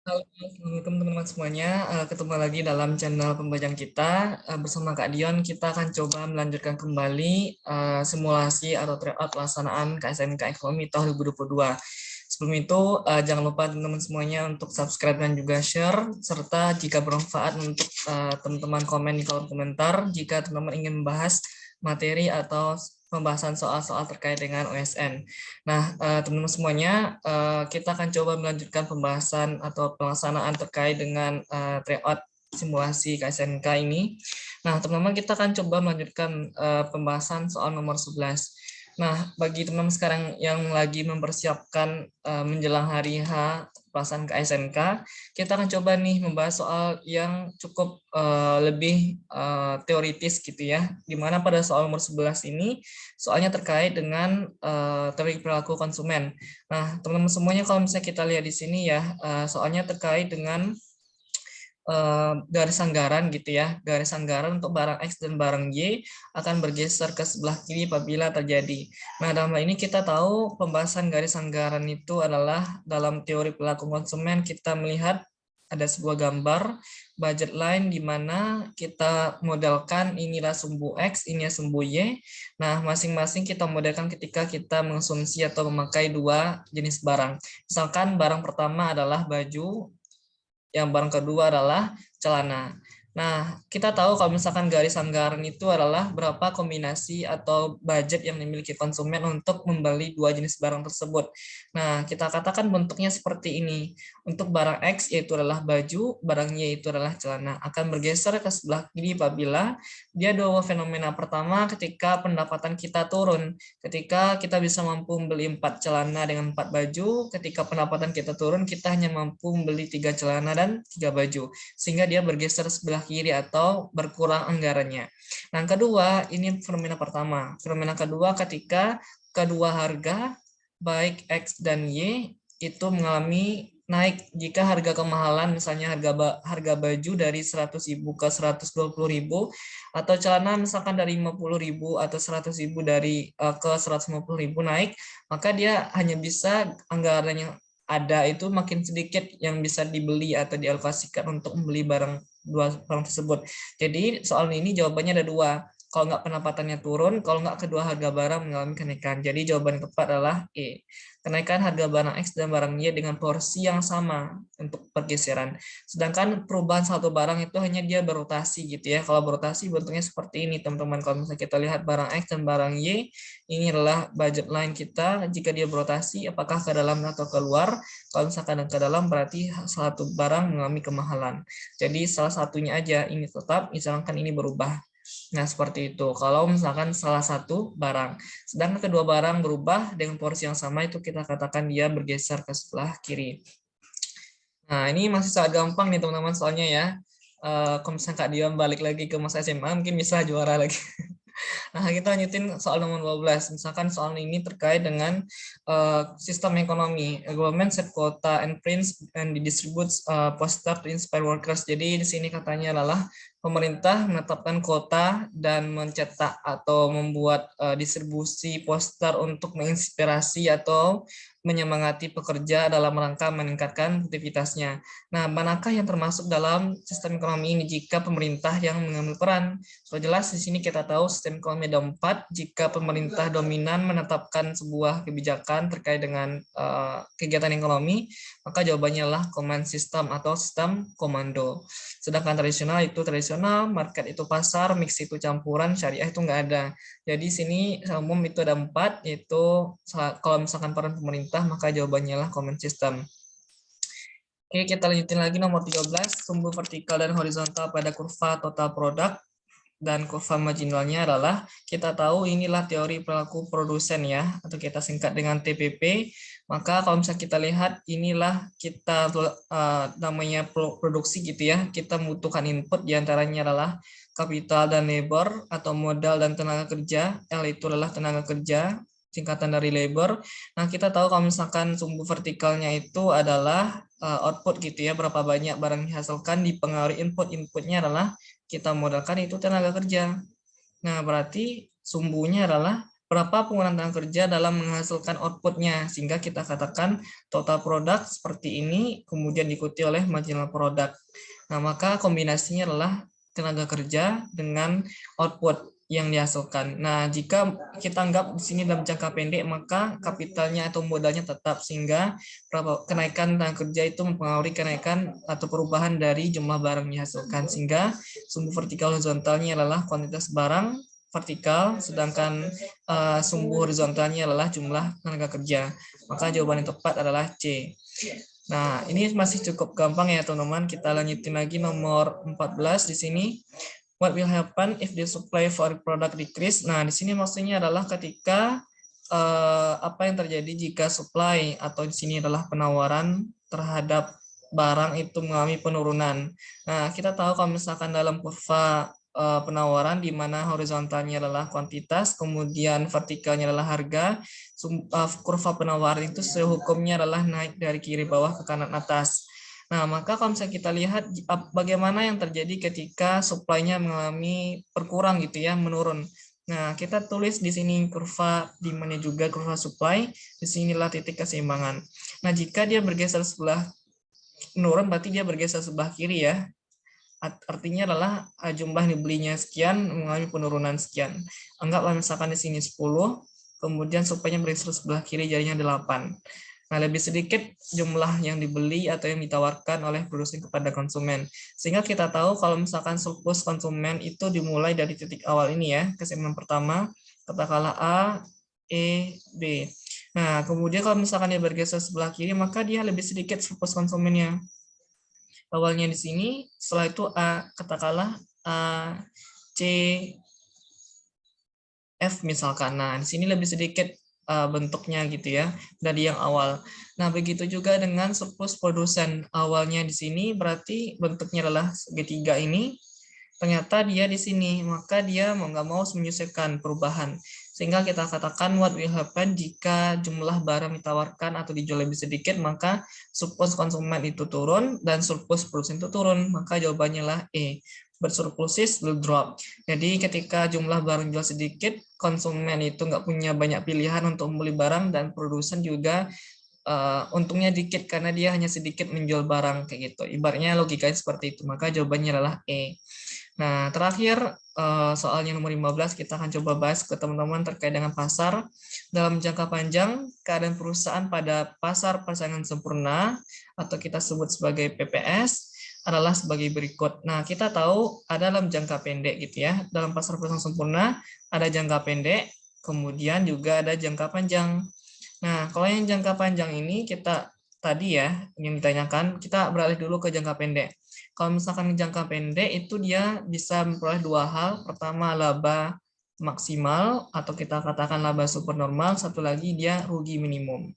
Halo, assalamualaikum teman-teman semuanya. Ketemu lagi dalam channel pembelajaran kita. Bersama Kak Dion, kita akan coba melanjutkan kembali simulasi atau tryout pelaksanaan KSNK Ekonomi tahun 2022. Sebelum itu, jangan lupa teman-teman semuanya untuk subscribe dan juga share, serta jika bermanfaat untuk teman-teman komen di kolom komentar jika teman-teman ingin membahas materi atau pembahasan soal-soal terkait dengan OSN. Nah, teman-teman semuanya, kita akan coba melanjutkan pembahasan atau pelaksanaan terkait dengan tryout simulasi KSNK ini. Nah, teman-teman kita akan coba melanjutkan pembahasan soal nomor 11. Nah, bagi teman-teman sekarang yang lagi mempersiapkan menjelang hari H pelaksanaan KSNK, kita akan coba nih membahas soal yang cukup lebih teoritis gitu ya. Dimana pada soal nomor 11 ini soalnya terkait dengan teori perilaku konsumen. Nah, teman-teman semuanya kalau misalnya kita lihat di sini ya, soalnya terkait dengan garis anggaran gitu ya. Garis anggaran untuk barang X dan barang Y akan bergeser ke sebelah kiri apabila terjadi. Nah, dalam hal ini kita tahu pembahasan garis anggaran itu adalah dalam teori perilaku konsumen kita melihat ada sebuah gambar budget line di mana kita modelkan inilah sumbu X, ini sumbu Y. Nah, masing-masing kita modelkan ketika kita mengonsumsi atau memakai dua jenis barang. Misalkan barang pertama adalah baju, yang barang kedua adalah celana. Nah, kita tahu kalau misalkan garis anggaran itu adalah berapa kombinasi atau budget yang dimiliki konsumen untuk membeli dua jenis barang tersebut. Nah, kita katakan bentuknya seperti ini. Untuk barang X yaitu adalah baju, barang Y itu adalah celana. Akan bergeser ke sebelah kiri apabila dia dua fenomena. Pertama, ketika pendapatan kita turun. Ketika kita bisa mampu membeli 4 celana dengan 4 baju, ketika pendapatan kita turun, kita hanya mampu membeli 3 celana dan 3 baju. Sehingga dia bergeser sebelah kiri atau berkurang anggarannya. Nah, yang kedua, ini fenomena pertama. Fenomena kedua ketika kedua harga, baik X dan Y, itu mengalami naik. Jika harga kemahalan, misalnya harga baju dari 100.000 ke 120.000, atau celana misalkan dari 50.000 atau 100.000 dari ke 150.000 naik, maka dia hanya bisa anggaran yang ada itu makin sedikit yang bisa dibeli atau dialokasikan untuk membeli dua barang tersebut. Jadi soal ini jawabannya ada dua. Kalau nggak pendapatannya turun, kalau nggak kedua harga barang mengalami kenaikan. Jadi jawaban yang tepat adalah E. Kenaikan harga barang X dan barang Y dengan porsi yang sama untuk pergeseran. Sedangkan perubahan satu barang itu hanya dia berotasi gitu ya. Kalau berotasi bentuknya seperti ini teman-teman. Kalau misalnya kita lihat barang X dan barang Y, ini adalah budget line kita. Jika dia berotasi, apakah ke dalam atau keluar? Kalau misalkan ke dalam berarti satu barang mengalami kemahalan. Jadi salah satunya aja ini tetap, misalkan ini berubah. Nah, seperti itu. Kalau misalkan salah satu barang. Sedangkan kedua barang berubah dengan porsi yang sama, itu kita katakan dia bergeser ke sebelah kiri. Nah, ini masih sangat gampang nih teman-teman soalnya ya. Kalau misalnya Kak Dion balik lagi ke masa SMA, mungkin bisa juara lagi. Nah, kita lanjutin soal nomor 12. Misalkan soal ini terkait dengan sistem ekonomi. Government set quota and prints and distributes poster to inspire workers. Jadi di sini katanya adalah pemerintah menetapkan kota dan mencetak atau membuat distribusi poster untuk menginspirasi atau menyemangati pekerja dalam rangka meningkatkan produktivitasnya. Nah, manakah yang termasuk dalam sistem ekonomi ini jika pemerintah yang mengambil peran? So, jelas di sini kita tahu sistem ekonomi ada 4. Jika pemerintah dominan menetapkan sebuah kebijakan terkait dengan kegiatan ekonomi, maka jawabannya adalah command system atau sistem komando. Sedangkan tradisional itu tradisional, market itu pasar, mix itu campuran, syariah itu nggak ada. Jadi sini umum itu ada 4, yaitu kalau misalkan peran pemerintah, maka jawabannya adalah command system. Oke, kita lanjutin lagi nomor 13, sumbu vertikal dan horizontal pada kurva total produk dan kurva marginalnya adalah, kita tahu inilah teori perilaku produsen ya, atau kita singkat dengan TPP. Maka kalau misalnya kita lihat, inilah kita namanya produksi gitu ya, kita membutuhkan input diantaranya adalah kapital dan labor atau modal dan tenaga kerja. L itu adalah tenaga kerja, singkatan dari labor. Nah, kita tahu kalau misalkan sumbu vertikalnya itu adalah output gitu ya, berapa banyak barang yang dihasilkan dipengaruhi inputnya adalah kita modalkan itu tenaga kerja. Nah, berarti sumbunya adalah berapa penggunaan tenaga kerja dalam menghasilkan outputnya, sehingga kita katakan total produk seperti ini, kemudian diikuti oleh marginal product. Nah, maka kombinasinya adalah tenaga kerja dengan output yang dihasilkan. Nah, jika kita anggap di sini dalam jangka pendek, maka kapitalnya atau modalnya tetap, sehingga kenaikan tenaga kerja itu mempengaruhi kenaikan atau perubahan dari jumlah barang yang dihasilkan, sehingga sumbu vertikal horizontalnya adalah kuantitas barang vertikal, sedangkan sumbu horizontalnya adalah jumlah tenaga kerja. Maka jawaban yang tepat adalah C. Nah, ini masih cukup gampang ya, teman-teman. Kita lanjutin lagi nomor 14 di sini. What will happen if the supply for product decrease? Nah, di sini maksudnya adalah ketika apa yang terjadi jika supply atau di sini adalah penawaran terhadap barang itu mengalami penurunan. Nah, kita tahu kalau misalkan dalam kurva penawaran di mana horizontalnya adalah kuantitas, kemudian vertikalnya adalah harga, kurva penawaran itu sehukumnya adalah naik dari kiri bawah ke kanan atas. Nah, maka kalau misalnya kita lihat bagaimana yang terjadi ketika supply-nya mengalami berkurang gitu ya, menurun. Nah, kita tulis di sini kurva demand-nya juga kurva supply, di sinilah titik keseimbangan. Nah, jika dia bergeser sebelah menurun, berarti dia bergeser sebelah kiri ya. Artinya adalah jumlah dibelinya sekian, mengalami penurunan sekian. Anggaplah misalkan di sini 10, kemudian supply-nya bergeser sebelah kiri jadinya 8. Nah, lebih sedikit jumlah yang dibeli atau yang ditawarkan oleh produsen kepada konsumen. Sehingga kita tahu kalau misalkan surplus konsumen itu dimulai dari titik awal ini ya, keseimbangan pertama, katakanlah A, E, B. Nah, kemudian kalau misalkan dia bergeser sebelah kiri, maka dia lebih sedikit surplus konsumennya. Awalnya di sini, setelah itu A, katakanlah A, C, F misalkan. Nah, di sini lebih sedikit bentuknya gitu ya dari yang awal. Nah, begitu juga dengan surplus produsen. Awalnya di sini berarti bentuknya adalah segitiga ini. Ternyata dia di sini, maka dia mau nggak mau menyesuaikan perubahan. Sehingga kita katakan what will happen jika jumlah barang ditawarkan atau dijual lebih sedikit, maka surplus konsumen itu turun dan surplus produsen itu turun. Maka jawabannya lah E. Bersurpluses will drop. Jadi ketika jumlah barang jual sedikit, konsumen itu nggak punya banyak pilihan untuk membeli barang dan produsen juga untungnya dikit karena dia hanya sedikit menjual barang kayak gitu. Ibaratnya logikanya seperti itu. Maka jawabannya adalah E. Nah, terakhir soalnya nomor 15 kita akan coba bahas ke teman-teman terkait dengan pasar. Dalam jangka panjang, keadaan perusahaan pada pasar persaingan sempurna atau kita sebut sebagai PPS adalah sebagai berikut. Nah, kita tahu ada dalam jangka pendek gitu ya. Dalam pasar persaingan sempurna ada jangka pendek, kemudian juga ada jangka panjang. Nah, kalau yang jangka panjang ini kita tadi ya yang ditanyakan, kita beralih dulu ke jangka pendek. Kalau misalkan jangka pendek itu dia bisa memperoleh dua hal. Pertama laba maksimal atau kita katakan laba supernormal, satu lagi dia rugi minimum.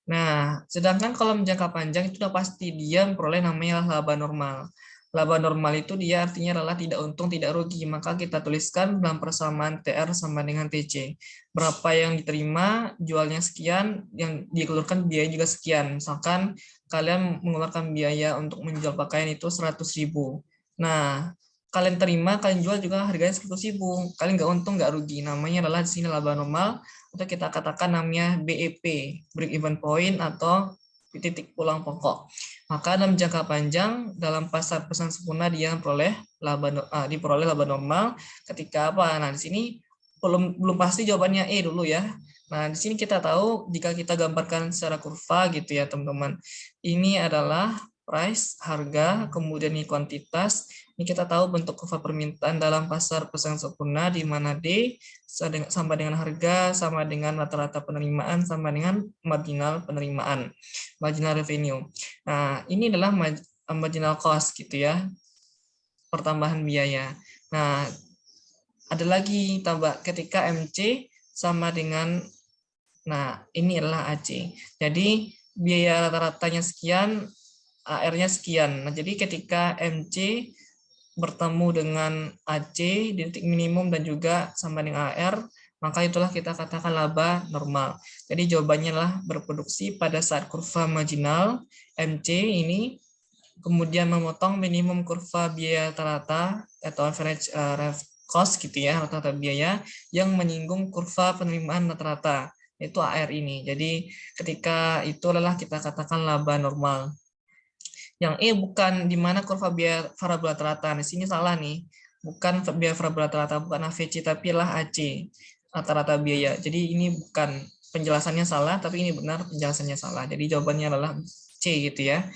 Nah, sedangkan kalau jangka panjang itu sudah pasti dia memperoleh namanya laba normal. Laba normal itu dia artinya adalah tidak untung, tidak rugi. Maka kita tuliskan dalam persamaan TR sama dengan TC. Berapa yang diterima, jualnya sekian, yang dikeluarkan biaya juga sekian. Misalkan kalian mengeluarkan biaya untuk menjual pakaian itu 100.000. Nah, kalian terima, kalian jual juga harganya 100.000. Kalian nggak untung, nggak rugi. Namanya adalah di sini laba normal, atau kita katakan namanya BEP, break even point atau titik pulang pokok. Maka dalam jangka panjang dalam pasar persaingan sempurna dia diperoleh laba normal ketika apa? Nah, di sini belum pasti jawabannya E dulu ya. Nah, di sini kita tahu jika kita gambarkan secara kurva gitu ya, teman-teman. Ini adalah price, harga, kemudian ini kuantitas. Ini kita tahu bentuk kurva permintaan dalam pasar persaingan sempurna di mana D sama dengan harga, sama dengan rata-rata penerimaan, sama dengan marginal penerimaan, marginal revenue. Nah, ini adalah marginal cost gitu ya, pertambahan biaya. Nah, ada lagi tambah ketika MC sama dengan, nah ini adalah AC. Jadi biaya rata-ratanya sekian, AR-nya sekian. Nah, jadi ketika MC bertemu dengan AC di titik minimum dan juga sama dengan AR, maka itulah kita katakan laba normal. Jadi jawabannya adalah berproduksi pada saat kurva marginal MC ini, kemudian memotong minimum kurva biaya rata-rata atau average cost gitu ya, rata-rata biaya yang menyinggung kurva penerimaan rata-rata, yaitu AR ini. Jadi ketika itu adalah kita katakan laba normal. Yang E bukan di mana kurva biaya variabel rata-rata. Di sini salah nih. Bukan biaya variabel rata-rata, bukan AVC, tapi lah AC, rata-rata biaya. Jadi ini bukan, penjelasannya salah, tapi ini benar, penjelasannya salah. Jadi jawabannya adalah C gitu ya.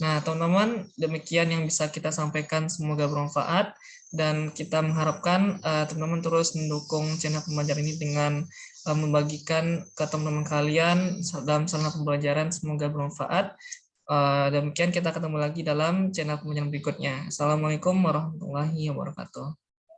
Nah, teman-teman, demikian yang bisa kita sampaikan. Semoga bermanfaat. Dan kita mengharapkan teman-teman terus mendukung channel pembelajaran ini dengan membagikan ke teman-teman kalian dalam saluran pembelajaran. Semoga bermanfaat. Demikian kita ketemu lagi dalam channel pembelajaran berikutnya. Assalamualaikum warahmatullahi wabarakatuh.